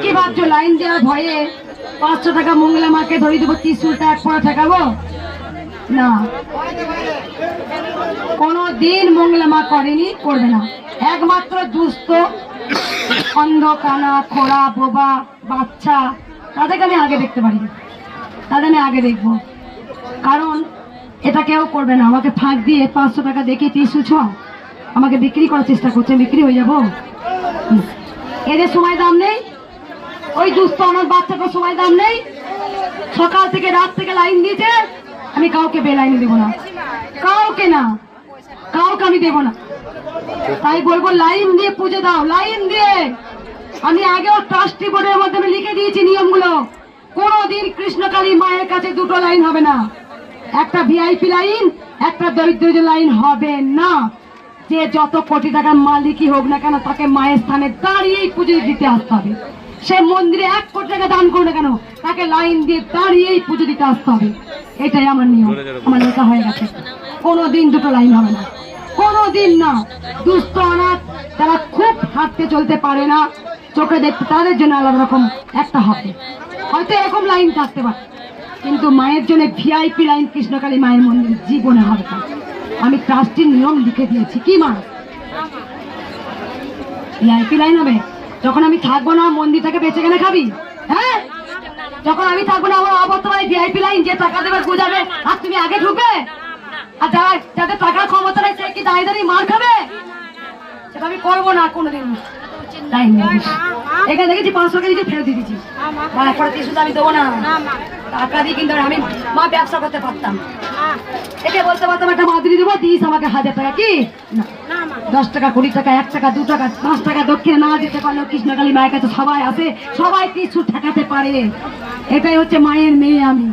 কি ভাবছো লাইন দেওয়ার ভয়ে 500 টাকা মঙ্গলা মাকে ধরিয়ে দেবো, 30 এক পড়া ঠেকাবো না। কোনদিন মঙ্গলা মা করেনি, করবে না। একমাত্র দুস্থ, অন্ধ, কানা, খোড়া, বোবা, বাচ্চা, তাদেরকে আমি আগে দেখতে পারি, তাদের আমি আগে দেখবো। কারণ এটা কেউ করবে না। আমাকে ফাঁক দিয়ে 500 টাকা দেখে 30 আমাকে বিক্রি করার চেষ্টা করছে, বিক্রি হয়ে যাবো। এদের সময় দাম নেই, ওই দুস্থ অনাথ বাচ্চাটার সময় দাম নেই। সকাল থেকে রাত থেকে লাইন দিয়েছে, আমি কাউকে বেলাইনে দেবো না, কাউকে না, কাউকে আমি দেবো না। তাই বলবো লাইন দিয়ে পুজো দাও, লাইন দিয়ে। আমি আগেও ট্রাস্টি বোর্ডের মাধ্যমে লিখে দিয়েছি নিয়মগুলো। কোনোদিন কৃষ্ণকালী মায়ের কাছে দুটো লাইন হবে না, একটা ভিআইপি লাইন, একটা দরিদ্র লাইন হবে না। যে যত কোটি টাকার মালিকই হোক না কেন, তাকে মায়ের স্থানে দাঁড়িয়েই পুজো দিতে আসতে হবে। সে মন্দিরে 1 কোটি টাকা দান করবে না কেন, তাকে লাইন দিয়ে দাঁড়িয়েই পুজো দিতে আসতে হবে। এটাই আমার নিয়ম, আমার লেখা হয়ে গেছে। কোনোদিন দুটো লাইন হবে না, কোনোদিন না। দুস্থ অনাথ তারা খুব হাঁটতে চলতে পারে না, চোখে দেখতে, তাদের জন্য আলাদা রকম একটা হবে, হয়তো এরকম লাইন থাকতে পারে। কিন্তু মায়ের জন্য ভিআইপি লাইন কৃষ্ণকালী মায়ের মন্দিরে জীবনে হবে না। আমি ট্রাস্টির নিয়ম লিখে দিয়েছি। কি মা, ভিআইপি লাইন হবে? যখন আমি থাকবো না মন্দির থেকে বেঁচে কেনে খাবি? হ্যাঁ, যখন আমি থাকবো না আমার অবর্তমানে ভিআইপি লাইন, যে টাকা দেবে গুজাবে, আর তুমি আগে ঢুকবে। আর যারা যাদের টাকার ক্ষমতা নেই, সে কি দাঁড়িয়ে দাঁড়িয়ে মার খাবে? সেটা আমি করবো না কোনোদিন। লাইন এখানে দেখেছি 500 কেজি ফেরত দিয়ে দিচ্ছি, তারপরে 30 আমি দেবো না। টাকা দিয়ে কিন্তু আমি মা ব্যবসা করতে পারতাম, একে বলতে পারতাম একটা মাদুরি দেবো, দিস আমাকে 1000 টাকা। কি না, 10 টাকা, 20 টাকা, 1 টাকা, 2 টাকা, 5 টাকা দক্ষিণে না দিতে পারলেও কৃষ্ণকালী মায়ের কাছে সবাই আসে, সবাই কিছু ঠেকাতে পারে। এটাই হচ্ছে মায়ের মেয়ে আমি।